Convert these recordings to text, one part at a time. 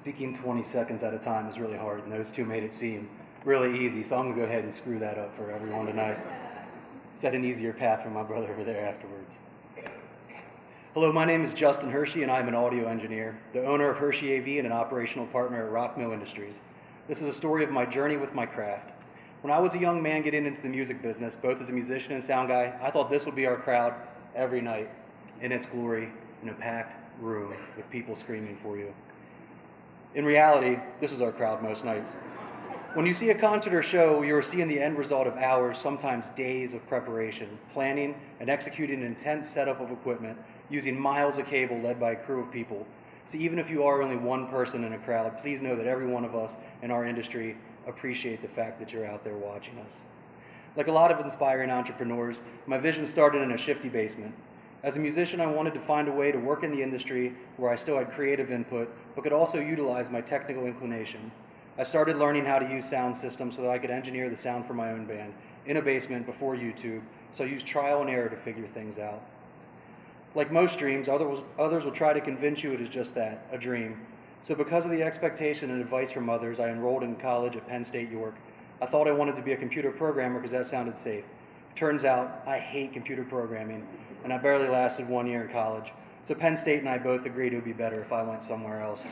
Speaking 20 seconds at a time is really hard, and those two made it seem really easy, so I'm going to go ahead and screw that up for everyone tonight. Set an easier path for my brother over there afterwards. Hello, my name is Justin Hershey, and I'm an audio engineer, the owner of Hershey AV and an operational partner at Rockmill Industries. This is a story of my journey with my craft. When I was a young man getting into the music business, both as a musician and sound guy, I thought this would be our crowd every night in its glory, in a packed room with people screaming for you. In reality, this is our crowd most nights. When you see a concert or show, you are seeing the end result of hours, sometimes days of preparation, planning and executing an intense setup of equipment, using miles of cable led by a crew of people. So even if you are only one person in a crowd, please know that every one of us in our industry appreciate the fact that you're out there watching us. Like a lot of inspiring entrepreneurs, my vision started in a shifty basement. As a musician, I wanted to find a way to work in the industry where I still had creative input, but could also utilize my technical inclination. I started learning how to use sound systems so that I could engineer the sound for my own band in a basement before YouTube, so I used trial and error to figure things out. Like most dreams, others will try to convince you it is just that, a dream. So because of the expectation and advice from others, I enrolled in college at Penn State York. I thought I wanted to be a computer programmer because that sounded safe. Turns out, I hate computer programming, and I barely lasted 1 year in college. So Penn State and I both agreed it would be better if I went somewhere else.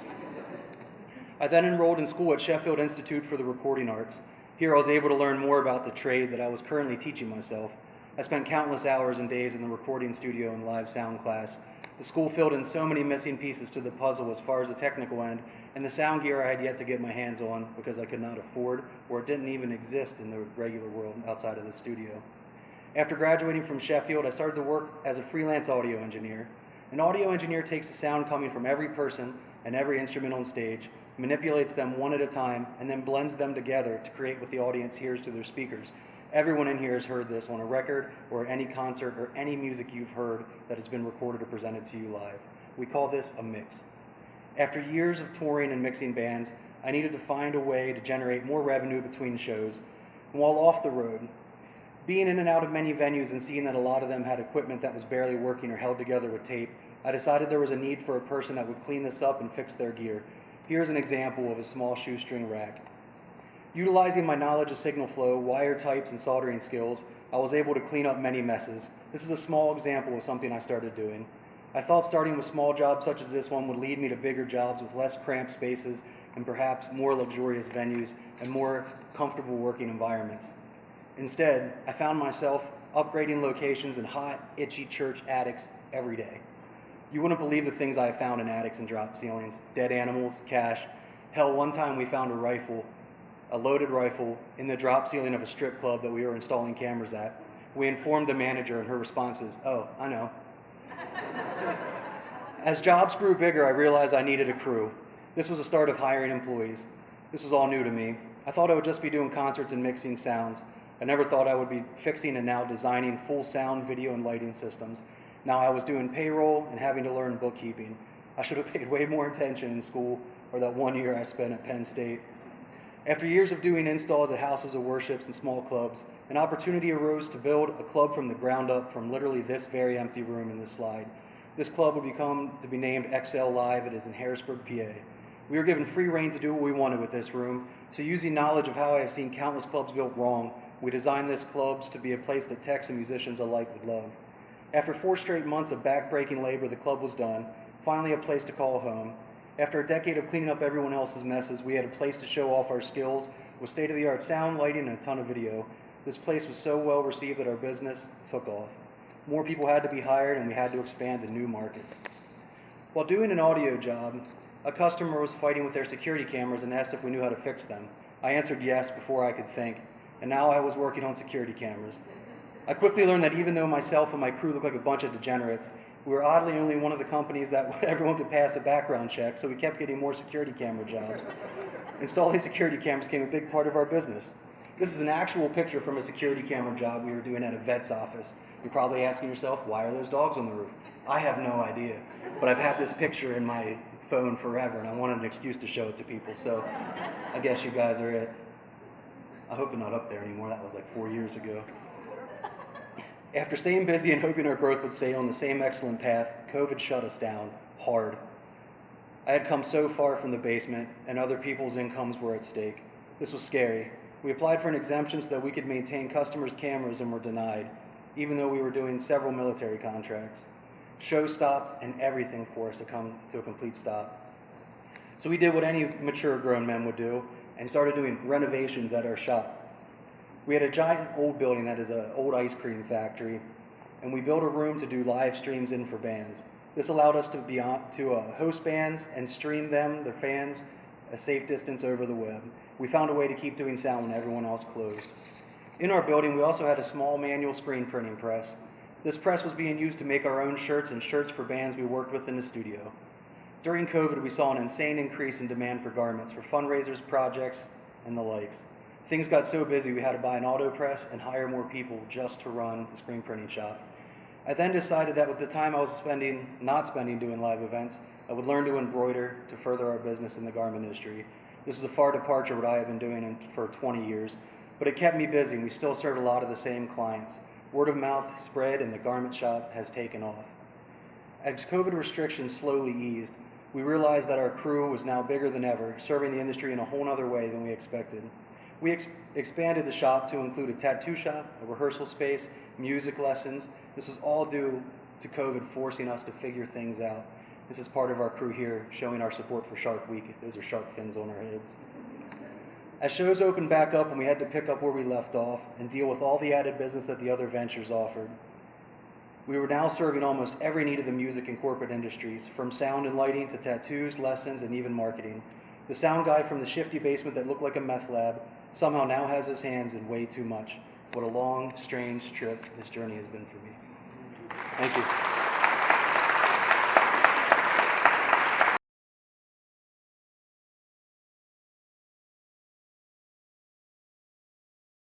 I then enrolled in school at Sheffield Institute for the Recording Arts. Here I was able to learn more about the trade that I was currently teaching myself. I spent countless hours and days in the recording studio and live sound class. The school filled in so many missing pieces to the puzzle as far as the technical end, and the sound gear I had yet to get my hands on because I could not afford, or it didn't even exist in the regular world outside of the studio. After graduating from Sheffield, I started to work as a freelance audio engineer. An audio engineer takes the sound coming from every person and every instrument on stage, manipulates them one at a time, and then blends them together to create what the audience hears through their speakers. Everyone in here has heard this on a record or at any concert or any music you've heard that has been recorded or presented to you live. We call this a mix. After years of touring and mixing bands, I needed to find a way to generate more revenue between shows. And while off the road, being in and out of many venues and seeing that a lot of them had equipment that was barely working or held together with tape, I decided there was a need for a person that would clean this up and fix their gear. Here's an example of a small shoestring rack. Utilizing my knowledge of signal flow, wire types, and soldering skills, I was able to clean up many messes. This is a small example of something I started doing. I thought starting with small jobs such as this one would lead me to bigger jobs with less cramped spaces and perhaps more luxurious venues and more comfortable working environments. Instead, I found myself upgrading locations in hot, itchy church attics every day. You wouldn't believe the things I found in attics and drop ceilings. Dead animals, cash. Hell, one time we found a loaded rifle, in the drop ceiling of a strip club that we were installing cameras at. We informed the manager, and her response is, "Oh, I know." As jobs grew bigger, I realized I needed a crew. This was the start of hiring employees. This was all new to me. I thought I would just be doing concerts and mixing sounds. I never thought I would be fixing and now designing full sound, video, and lighting systems. Now I was doing payroll and having to learn bookkeeping. I should have paid way more attention in school or that 1 year I spent at Penn State. After years of doing installs at houses of worships and small clubs, an opportunity arose to build a club from the ground up from literally this very empty room in this slide. This club would become to be named XL Live. It is in Harrisburg, PA. We were given free rein to do what we wanted with this room, so using knowledge of how I have seen countless clubs built wrong, we designed this club to be a place that techs and musicians alike would love. After 4 straight months of back-breaking labor, the club was done, finally a place to call home. After a decade of cleaning up everyone else's messes, we had a place to show off our skills with state-of-the-art sound, lighting, and a ton of video. This place was so well received that our business took off. More people had to be hired, and we had to expand to new markets. While doing an audio job, a customer was fighting with their security cameras and asked if we knew how to fix them. I answered yes before I could think, and now I was working on security cameras. I quickly learned that even though myself and my crew looked like a bunch of degenerates, we were oddly only one of the companies that everyone could pass a background check, so we kept getting more security camera jobs. Installing security cameras became a big part of our business. This is an actual picture from a security camera job we were doing at a vet's office. You're probably asking yourself, why are those dogs on the roof? I have no idea, but I've had this picture in my phone forever, and I wanted an excuse to show it to people, so I guess you guys are it. I hope they're not up there anymore. That was like 4 years ago. After staying busy and hoping our growth would stay on the same excellent path, COVID shut us down hard. I had come so far from the basement, and other people's incomes were at stake. This was scary. We applied for an exemption so that we could maintain customers' cameras and were denied, even though we were doing several military contracts. Shows stopped, and everything forced to come to a complete stop. So we did what any mature grown men would do and started doing renovations at our shop. We had a giant old building that is an old ice cream factory, and we built a room to do live streams in for bands. This allowed us to host bands and stream them, their fans, a safe distance over the web. We found a way to keep doing sound when everyone else closed. In our building, we also had a small manual screen printing press. This press was being used to make our own shirts and shirts for bands we worked with in the studio. During COVID, we saw an insane increase in demand for garments, for fundraisers, projects, and the likes. Things got so busy we had to buy an auto press and hire more people just to run the screen printing shop. I then decided that with the time I was not spending doing live events, I would learn to embroider to further our business in the garment industry. This is a far departure of what I have been doing for 20 years, but it kept me busy and we still serve a lot of the same clients. Word of mouth spread and the garment shop has taken off. As COVID restrictions slowly eased, we realized that our crew was now bigger than ever, serving the industry in a whole other way than we expected. We expanded the shop to include a tattoo shop, a rehearsal space, music lessons. This was all due to COVID forcing us to figure things out. This is part of our crew here, showing our support for Shark Week. Those are shark fins on our heads. As shows opened back up and we had to pick up where we left off and deal with all the added business that the other ventures offered, we were now serving almost every need of the music and corporate industries, from sound and lighting to tattoos, lessons, and even marketing. The sound guy from the shifty basement that looked like a meth lab somehow now has his hands in way too much. What a long, strange trip this journey has been for me. Thank you.